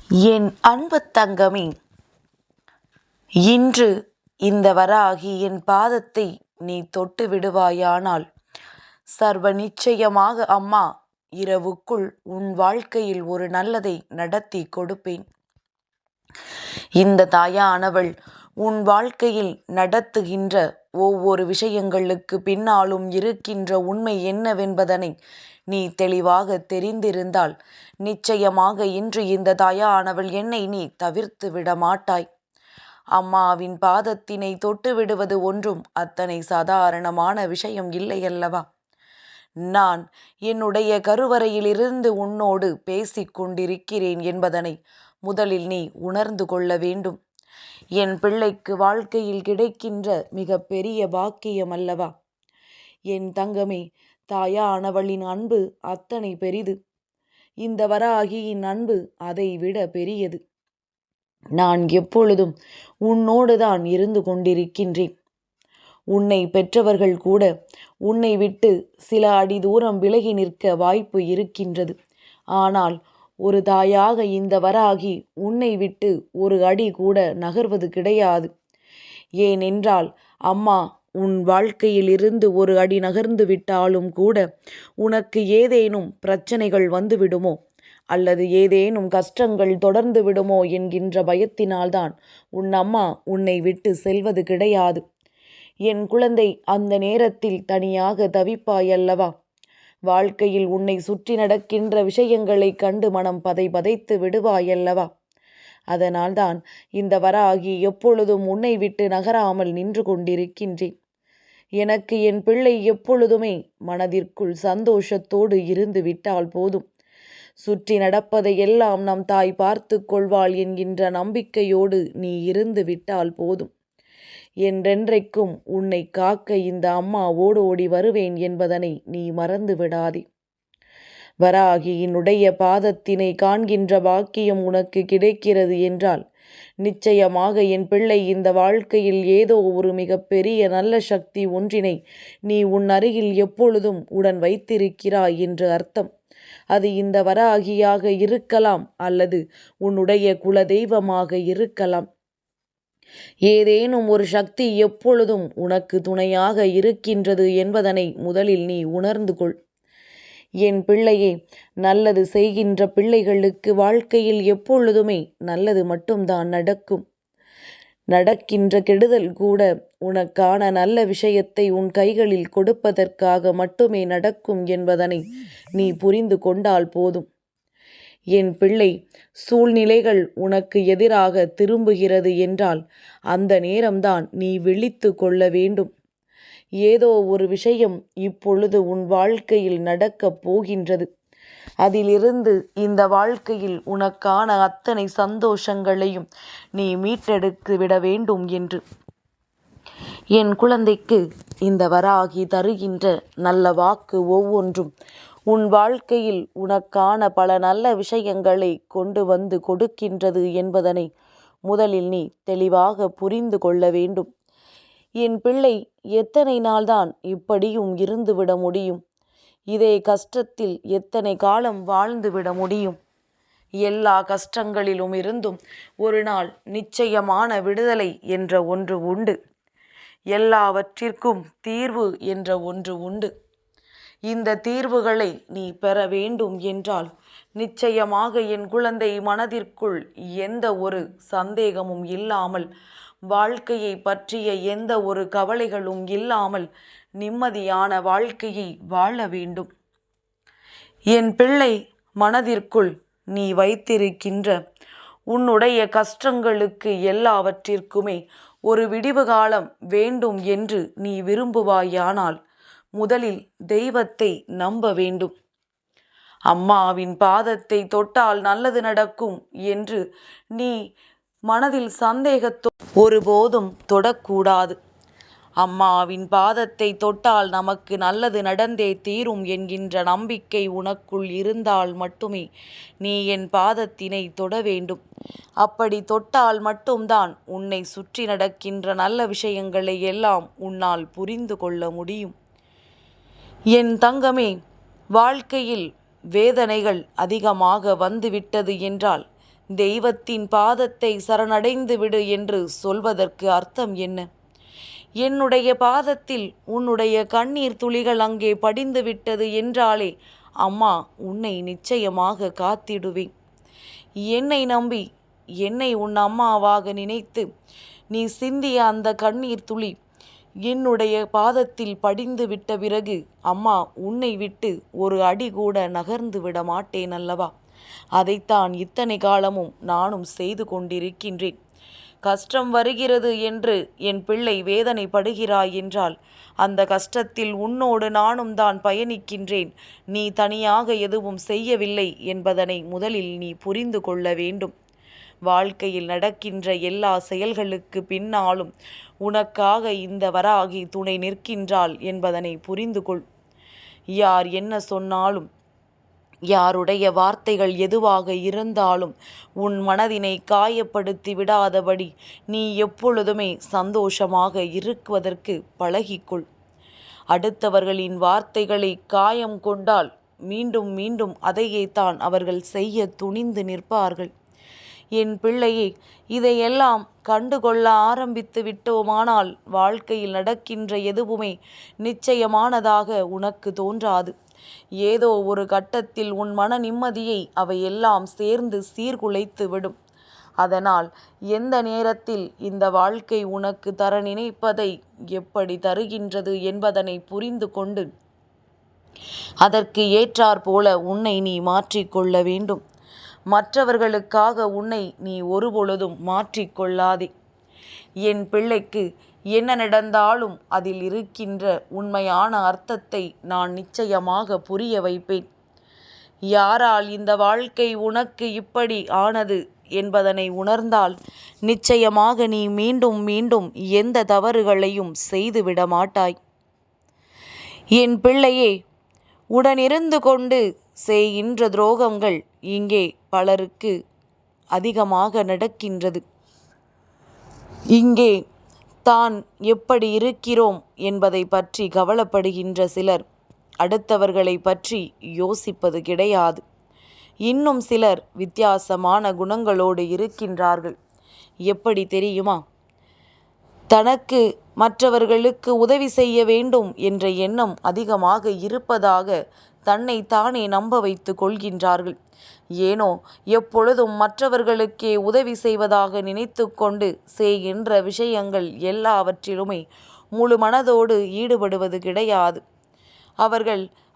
என் அன்பு தங்கமே, இன்று இந்த வராகி என் பாதத்தை நீ தொட்டு விடுவாயானால் சர்வ நிச்சயமாக அம்மா இரவுக்குள் உன் வாழ்க்கையில் ஒரு நல்லதை நடத்தி கொடுப்பேன். இந்த தாயானவள் உன் வாழ்க்கையில் நடத்துகின்ற ஒவ்வொரு விஷயங்களுக்கு பின்னாலும் இருக்கின்ற உண்மை என்னவென்பதனை நீ தெளிவாக தெரிந்திருந்தால் நிச்சயமாக இன்று இந்த தாயானவள் என்னை நீ தவிர்த்து விட மாட்டாய். அம்மாவின் பாதத்தினை தொட்டு விடுவது ஒன்றும் அத்தனை சாதாரணமான விஷயம் இல்லையல்லவா? நான் என்னுடைய கருவறையிலிருந்து உன்னோடு பேசிக் கொண்டிருக்கிறேன் என்பதனை முதலில் நீ உணர்ந்து கொள்ள வேண்டும். என் பிள்ளைக்கு வாழ்க்கையில் கிடைக்கின்ற மிக பெரிய பாக்கியம் அல்லவா? என் தங்கமே, தாயானவளின் அன்பு அத்தனை பெரிது. இந்த வராகியின் அன்பு அதை விட பெரியது. நான் எப்பொழுதும் உன்னோடுதான் இருந்து கொண்டிருக்கின்றேன். உன்னை பெற்றவர்கள் கூட உன்னை விட்டு சில அடி தூரம் விலகி நிற்க வாய்ப்பு இருக்கின்றது. ஆனால் ஒரு தாயாக இந்த வராகி உன்னை விட்டு ஒரு அடி கூட நகர்வது கிடையாது. ஏனென்றால் அம்மா உன் வாழ்க்கையில் இருந்து ஒரு அடி நகர்ந்து விட்டாலும் கூட உனக்கு ஏதேனும் பிரச்சனைகள் வந்துவிடுமோ அல்லது ஏதேனும் கஷ்டங்கள் தொடர்ந்து விடுமோ என்கின்ற பயத்தினால்தான் உன் அம்மா உன்னை விட்டு செல்வது கிடையாது. என் குழந்தை, அந்த நேரத்தில் தனியாக தவிப்பாயல்லவா? வாழ்க்கையில் உன்னை சுற்றி நடக்கின்ற விஷயங்களை கண்டு மனம் பதைத்து விடுவாயல்லவா? அதனால்தான் இந்த வராகி எப்பொழுதும் உன்னை விட்டு நகராமல் நின்று கொண்டிருக்கின்றேன். எனக்கு என் பிள்ளை எப்பொழுதுமே மனதிற்குள் சந்தோஷத்தோடு இருந்து விட்டால் போதும். சுற்றி நடப்பதையெல்லாம் நம் தாய் பார்த்து கொள்வாள் என்கின்ற நம்பிக்கையோடு நீ இருந்து விட்டால் போதும். என்றென்றைக்கும் உன்னை காக்க இந்த அம்மா ஓடோடி வருவேன் என்பதனை நீ மறந்து விடாதே. வராகியினுடைய பாதத்தினை காண்கின்ற பாக்கியம் உனக்கு கிடைக்கிறது என்றால் நிச்சயமாக என் பிள்ளை இந்த வாழ்க்கையில் ஏதோ ஒரு மிகப்பெரிய நல்ல சக்தி ஒன்றினை நீ உன் அருகில் எப்பொழுதும் உடன் வைத்திருக்கிறாய் என்று அர்த்தம். அது இந்த வராகியாக இருக்கலாம் அல்லது உன்னுடைய குலதெய்வமாக இருக்கலாம். ஏதேனும் ஒரு சக்தி எப்பொழுதும் உனக்கு துணையாக இருக்கின்றது என்பதனை முதலில் நீ உணர்ந்து கொள். என் பிள்ளையே, நல்லது செய்கின்ற பிள்ளைகளுக்கு வாழ்க்கையில் எப்பொழுதுமே நல்லது மட்டும்தான் நடக்கும். நடக்கின்ற கெடுதல் கூட உனக்கான நல்ல விஷயத்தை உன் கைகளில் கொடுப்பதற்காக மட்டுமே நடக்கும் என்பதனை நீ புரிந்து கொண்டால் போதும். என் பிள்ளை, சூழ்நிலைகள் உனக்கு எதிராக திரும்புகிறது என்றால் அந்த நேரம்தான் நீ விழித்து கொள்ள வேண்டும். ஏதோ ஒரு விஷயம் இப்பொழுது உன் வாழ்க்கையில் நடக்கப் போகின்றது. அதிலிருந்து இந்த வாழ்க்கையில் உனக்கான அத்தனை சந்தோஷங்களையும் நீ மீட்டெடுத்து விட வேண்டும் என்று என் குழந்தைக்கு இந்த வராகி தருகின்ற நல்ல வாக்கு ஒவ்வொன்றும் உன் வாழ்க்கையில் உனக்கான பல நல்ல விஷயங்களை கொண்டு வந்து கொடுக்கின்றது என்பதனை முதலில் நீ தெளிவாக புரிந்து கொள்ள வேண்டும். என் பிள்ளை, எத்தனை நாள்தான் இப்படியும் இருந்துவிட முடியும்? இதே கஷ்டத்தில் எத்தனை காலம் வாழ்ந்துவிட முடியும்? எல்லா கஷ்டங்களிலும் இருந்தும் ஒரு நாள் நிச்சயமான விடுதலை என்ற ஒன்று உண்டு. எல்லாவற்றிற்கும் தீர்வு என்ற ஒன்று உண்டு. இந்த தீர்வுகளை நீ பெற வேண்டும் என்றால் நிச்சயமாக என் குழந்தை மனதிற்குள் எந்த ஒரு சந்தேகமும் இல்லாமல், வாழ்க்கையை பற்றிய எந்த ஒரு கவலைகளும் இல்லாமல் நிம்மதியான வாழ்க்கையை வாழ வேண்டும். என் பிள்ளை, மனதிற்குள் நீ வைத்திருக்கின்ற உன்னுடைய கஷ்டங்களுக்கு எல்லாவற்றிற்குமே ஒரு விடிவு காலம் வேண்டும் என்று நீ விரும்புவாயானால் முதலில் தெய்வத்தை நம்ப வேண்டும். அம்மாவின் பாதத்தை தொட்டால் நல்லது நடக்கும் என்று நீ மனதில் சந்தேகத்தோ ஒருபோதும் தொடக்கூடாது. அம்மாவின் பாதத்தை தொட்டால் நமக்கு நல்லது நடந்தே தீரும் என்கின்ற நம்பிக்கை உனக்குள் இருந்தால் மட்டுமே நீ என் பாதத்தினை தொட வேண்டும். அப்படி தொட்டால் மட்டும்தான் உன்னை சுற்றி நடக்கின்ற நல்ல விஷயங்களை எல்லாம் உன்னால் புரிந்து கொள்ள முடியும். என் தங்கமே, வாழ்க்கையில் வேதனைகள் அதிகமாக வந்துவிட்டது என்றால் தெய்வத்தின் பாதத்தை சரணடைந்து விடு என்று சொல்வதற்கு அர்த்தம் என்ன? என்னுடைய பாதத்தில் உன்னுடைய கண்ணீர் துளிகள் அங்கே படிந்து விட்டது என்றாலே அம்மா உன்னை நிச்சயமாக காத்திடுவேன். என்னை நம்பி என்னை உன் அம்மாவாக நினைத்து நீ சிந்திய அந்த கண்ணீர் துளி என்னுடைய பாதத்தில் படிந்து விட்ட பிறகு அம்மா உன்னை விட்டு ஒரு அடி கூட நகர்ந்து விட மாட்டேன் அல்லவா? அதைத்தான் இத்தனை காலமும் நானும் செய்து கொண்டிருக்கின்றேன். கஷ்டம் வருகிறது என்று என் பிள்ளை வேதனைப்படுகிறாய் என்றால் அந்த கஷ்டத்தில் உன்னோடு நானும் தான் பயணிக்கின்றேன். நீ தனியாக எதுவும் செய்யவில்லை என்பதனை முதலில் நீ புரிந்து கொள்ள வேண்டும். வாழ்க்கையில் நடக்கின்ற எல்லா செயல்களுக்கு பின்னாலும் உனக்காக இந்த வராகி துணை நிற்கின்றாள் என்பதனை புரிந்து கொள். யார் என்ன சொன்னாலும், யாருடைய வார்த்தைகள் எதுவாக இருந்தாலும் உன் மனதினை காயப்படுத்தி விடாதபடி நீ எப்பொழுதுமே சந்தோஷமாக இருக்குவதற்கு பழகிக்கொள். அடுத்தவர்களின் வார்த்தைகளை காயம் கொண்டால் மீண்டும் மீண்டும் அதையே தான் அவர்கள் செய்ய துணிந்து நிற்பார்கள். என் பிள்ளையே, இதையெல்லாம் கண்டுகொள்ள ஆரம்பித்து விட்டோமானால் வாழ்க்கையில் நடக்கின்ற எதுவுமே நிச்சயமானதாக உனக்கு தோன்றாது. ஏதோ ஒரு கட்டத்தில் உன் மன நிம்மதியை அவையெல்லாம் சேர்ந்து சீர்குலைத்து விடும். அதனால் எந்த நேரத்தில் இந்த வாழ்க்கை உனக்கு தர நினைப்பதை எப்படி தருகின்றது என்பதனை புரிந்து கொண்டு அதற்கு ஏற்றாற்போல உன்னை நீ மாற்றிக்கொள்ள வேண்டும். மற்றவர்களுக்காக உன்னை நீ ஒருபொழுதும் மாற்றிக்கொள்ளாதே. என் பிள்ளைக்கு என்ன நடந்தாலும் அதில் இருக்கின்ற உண்மையான அர்த்தத்தை நான் நிச்சயமாக புரிய வைப்பேன். யாரால் இந்த வாழ்க்கை உனக்கு இப்படி ஆனது என்பதனை உணர்ந்தால் நிச்சயமாக நீ மீண்டும் மீண்டும் எந்த தவறுகளையும் செய்துவிட மாட்டாய். என் பிள்ளையே, உடனிருந்து கொண்டு செய்கின்ற துரோகங்கள் இங்கே பலருக்கு அதிகமாக நடக்கின்றது. இங்கே தான் எப்படி இருக்கிறோம் என்பதை பற்றி கவலைப்படுகின்ற சிலர் அடுத்தவர்களை பற்றி யோசிப்பது கிடையாது. இன்னும் சிலர் வித்தியாசமான குணங்களோடு இருக்கின்றார்கள். எப்படி தெரியுமா? தனக்கு மற்றவர்களுக்கு உதவி செய்ய வேண்டும் என்ற எண்ணம் அதிகமாக இருப்பதாக தன்னை தானே நம்ப வைத்து கொள்கின்றார்கள். ஏனோ எப்பொழுதும் மற்றவர்களுக்கே உதவி செய்வதாக நினைத்து கொண்டு செய்கின்ற விஷயங்கள் எல்லாவற்றிலுமே முழு மனதோடு ஈடுபடுவது கிடையாது.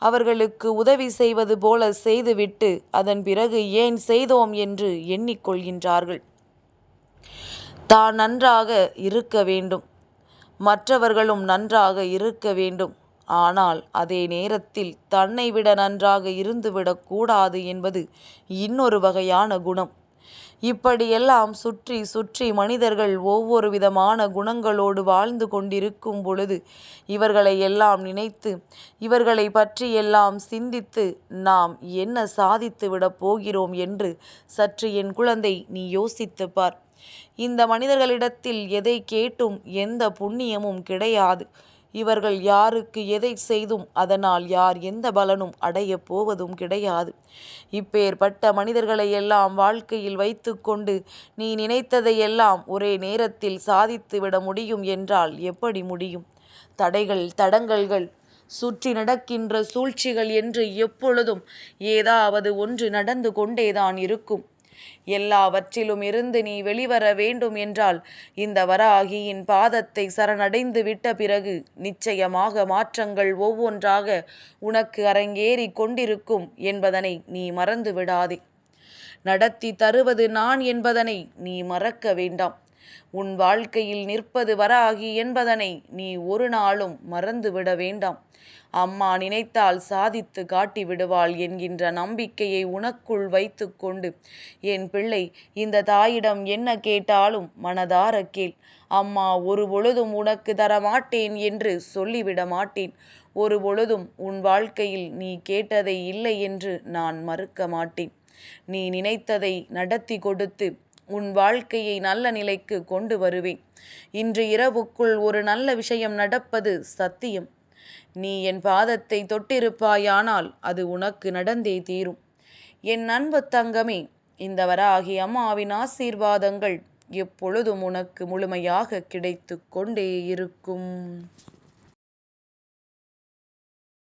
அவர்களுக்கு உதவி செய்வது போல செய்துவிட்டு அதன் பிறகு ஏன் செய்தோம் என்று எண்ணிக்கொள்கின்றார்கள். தான் நன்றாக இருக்க வேண்டும், மற்றவர்களும் நன்றாக இருக்க வேண்டும். ஆனால் அதே நேரத்தில் தன்னை விட நன்றாக இருந்துவிடக்கூடாது என்பது இன்னொரு வகையான குணம். இப்படியெல்லாம் சுற்றி சுற்றி மனிதர்கள் ஒவ்வொரு விதமான குணங்களோடு வாழ்ந்து கொண்டிருக்கும் பொழுது இவர்களை எல்லாம் நினைத்து இவர்களை பற்றி எல்லாம் சிந்தித்து நாம் என்ன சாதித்து விடப் போகிறோம் என்று சற்று என் குழந்தை நீ யோசித்து பார். இந்த மனிதர்களிடத்தில் எதை கேட்டும் எந்த புண்ணியமும் கிடையாது. இவர்கள் யாருக்கு எதை செய்தும் அதனால் யார் எந்த பலனும் அடையப் போவதும் கிடையாது. இப்பேற்பட்ட மனிதர்களை எல்லாம் வாழ்க்கையில் வைத்து கொண்டு நீ நினைத்ததையெல்லாம் ஒரே நேரத்தில் சாதித்துவிட முடியும் என்றால் எப்படி முடியும்? தடைகள், தடங்கல்கள், சுற்றி நடக்கின்ற சூழ்ச்சிகள் என்று எப்பொழுதும் ஏதாவது ஒன்று நடந்து கொண்டேதான் இருக்கும். எல்லாவற்றிலும் இருந்து நீ வெளிவர வேண்டும் என்றால் இந்த வராகியின் பாதத்தை சரணடைந்து விட்ட பிறகு நிச்சயமாக மாற்றங்கள் ஒவ்வொன்றாக உனக்கு அரங்கேறி கொண்டிருக்கும் என்பதனை நீ மறந்து விடாதே. நடத்தி தருவது நான் என்பதனை நீ மறக்க வேண்டாம். உன் வாழ்க்கையில் நிற்பது வராகி என்பதனை நீ ஒரு நாளும் மறந்துவிட வேண்டாம். அம்மா நினைத்தால் சாதித்து காட்டி விடுவாள் என்கின்ற நம்பிக்கையை உனக்குள் வைத்து கொண்டு என் பிள்ளை, இந்த தாயிடம் என்ன கேட்டாலும் மனதார கேள். அம்மா ஒரு பொழுதும் உனக்கு தரமாட்டேன் என்று சொல்லிவிட மாட்டேன். ஒரு பொழுதும் உன் வாழ்க்கையில் நீ கேட்டதை இல்லை என்று நான் மறுக்க மாட்டேன். நீ நினைத்ததை நடத்தி கொடுத்து உன் வாழ்க்கையை நல்ல நிலைக்கு கொண்டு வருவேன். இன்று இரவுக்குள் ஒரு நல்ல விஷயம் நடப்பது சத்தியம். நீ என் பாதத்தை தொட்டிருப்பாயானால் அது உனக்கு நடந்தே தீரும். என் அன்பு தங்கமே, இந்த வராகி அம்மாவின் ஆசீர்வாதங்கள் எப்பொழுதும் உனக்கு முழுமையாக கிடைத்து கொண்டே இருக்கும்.